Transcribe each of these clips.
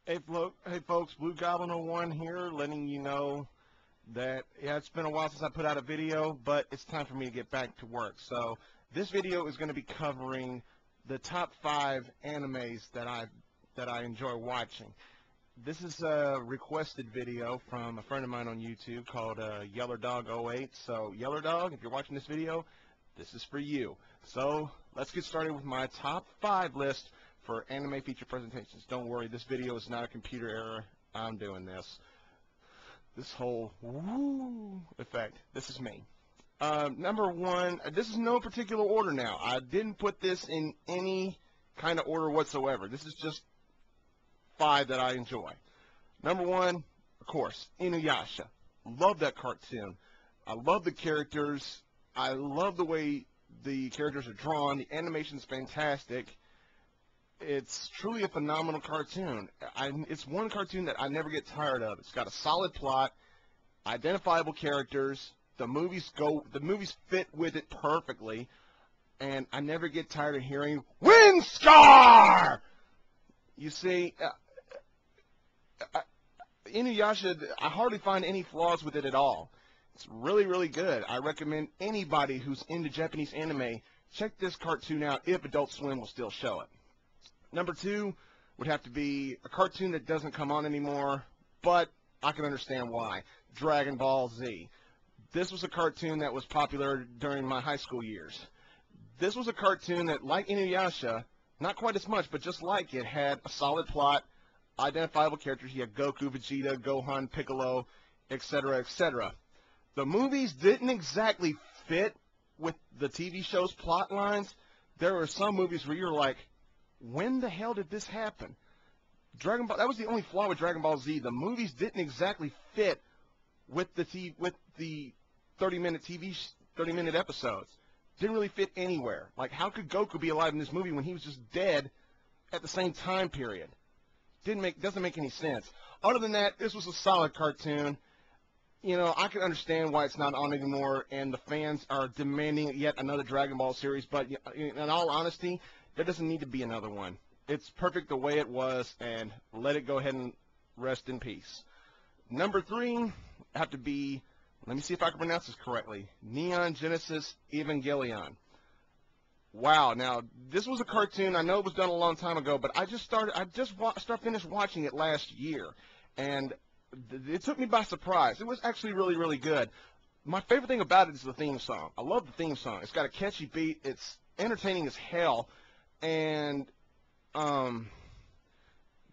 Hey folks, blugoblin01 here, letting you know that, yeah, it's been a while since I put out a video, but it's time for me to get back to work. So this video is going to be covering the top 5 animes that I enjoy watching. This is a requested video from a friend of mine on YouTube called YellerDog08. So YellerDog, if you're watching this video, this is for you. So let's get started with my top 5 list for anime feature presentations. Don't worry, this video is not a computer error. I'm doing this. This whole woo effect, this is me. Number 1, this is no particular order now. I didn't put this in any kind of order whatsoever. This is just 5 that I enjoy. Number 1, of course, Inuyasha. Love that cartoon. I love the characters. I love the way the characters are drawn. The animation's fantastic. It's truly a phenomenal cartoon. It's one cartoon that I never get tired of. It's got a solid plot, identifiable characters. The movies fit with it perfectly, and I never get tired of hearing "Windscar." You see, Inuyasha, I hardly find any flaws with it at all. It's really, really good. I recommend anybody who's into Japanese anime check this cartoon out if Adult Swim will still show it. Number 2 would have to be a cartoon that doesn't come on anymore, but I can understand why. Dragon Ball Z. This was a cartoon that was popular during my high school years. This was a cartoon that, like Inuyasha, not quite as much, but just like it, had a solid plot, identifiable characters. You had Goku, Vegeta, Gohan, Piccolo, etc., etc. The movies didn't exactly fit with the TV show's plot lines. There were some movies where you're like, when the hell did this happen? Dragon Ball, that was the only flaw with Dragon Ball Z. The movies didn't exactly fit with the 30-minute episodes. Didn't really fit anywhere. Like, how could Goku be alive in this movie when he was just dead at the same time period? Doesn't make any sense. Other than that, this was a solid cartoon. You know, I can understand why it's not on anymore, and the fans are demanding yet another Dragon Ball series, but in all honesty, there doesn't need to be another one. It's perfect the way it was, and let it go ahead and rest in peace. Number 3 have to be, let me see if I can pronounce this correctly, Neon Genesis Evangelion. Wow, now this was a cartoon. I know it was done a long time ago, but I just finished watching it last year, and it took me by surprise. It was actually really, really good. My favorite thing about it is the theme song. I love the theme song. It's got a catchy beat. It's entertaining as hell. And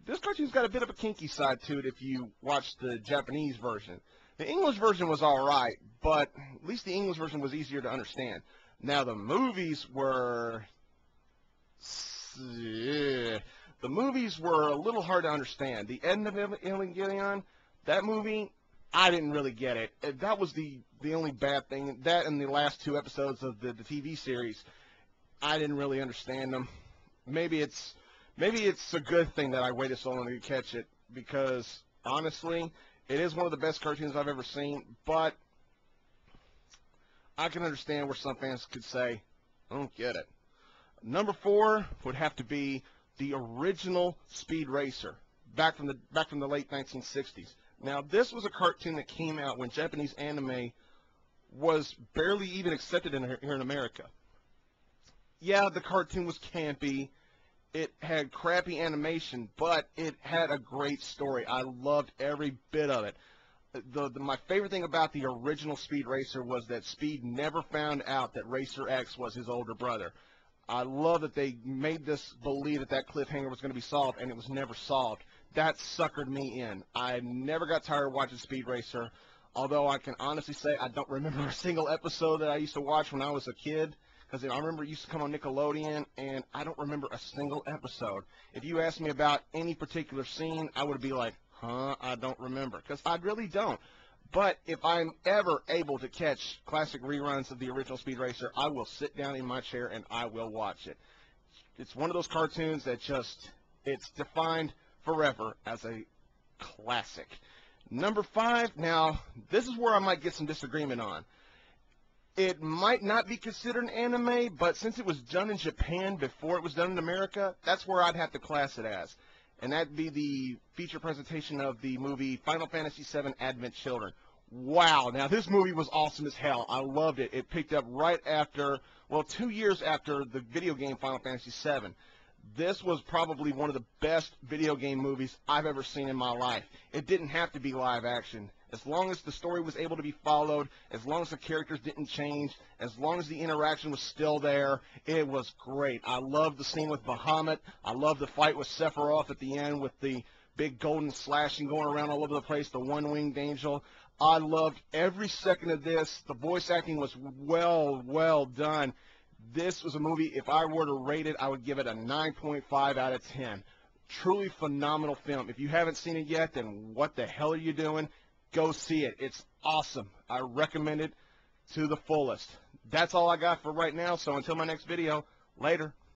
this cartoon's got a bit of a kinky side to it if you watch the Japanese version. The English version was alright, but at least the English version was easier to understand. Now the movies were a little hard to understand. The end of Evangelion, that movie, I didn't really get it. That was the only bad thing. That and the last 2 episodes of the TV series, I didn't really understand them. Maybe it's a good thing that I waited so long to catch it, because honestly, it is one of the best cartoons I've ever seen, but I can understand where some fans could say, I don't get it. Number 4 would have to be the original Speed Racer, back from the late 1960s. Now, this was a cartoon that came out when Japanese anime was barely even accepted here in America. Yeah, the cartoon was campy. It had crappy animation, but it had a great story. I loved every bit of it. My favorite thing about the original Speed Racer was that Speed never found out that Racer X was his older brother. I love that they made us believe that cliffhanger was going to be solved, and it was never solved. That suckered me in. I never got tired of watching Speed Racer, although I can honestly say I don't remember a single episode that I used to watch when I was a kid, because I remember it used to come on Nickelodeon, and I don't remember a single episode. If you asked me about any particular scene, I would be like, I don't remember, because I really don't. But if I'm ever able to catch classic reruns of the original Speed Racer, I will sit down in my chair and I will watch it. It's one of those cartoons that it's defined forever as a classic. Number 5, now, this is where I might get some disagreement on. It might not be considered an anime, but since it was done in Japan before it was done in America, that's where I'd have to class it as. and that'd be the feature presentation of the movie Final Fantasy VII Advent Children. Wow, now this movie was awesome as hell. I loved it. It picked up right after, well, 2 years after the video game Final Fantasy VII. This was probably one of the best video game movies I've ever seen in my life. It didn't have to be live action. As long as the story was able to be followed, as long as the characters didn't change, as long as the interaction was still there, it was great. I loved the scene with Bahamut. I loved the fight with Sephiroth at the end with the big golden slashing going around all over the place, the one-winged angel. I loved every second of this. The voice acting was well done. This was a movie, if I were to rate it, I would give it a 9.5 out of 10. Truly phenomenal film. If you haven't seen it yet, then what the hell are you doing? Go see it. It's awesome. I recommend it to the fullest. That's all I got for right now, so until my next video, later.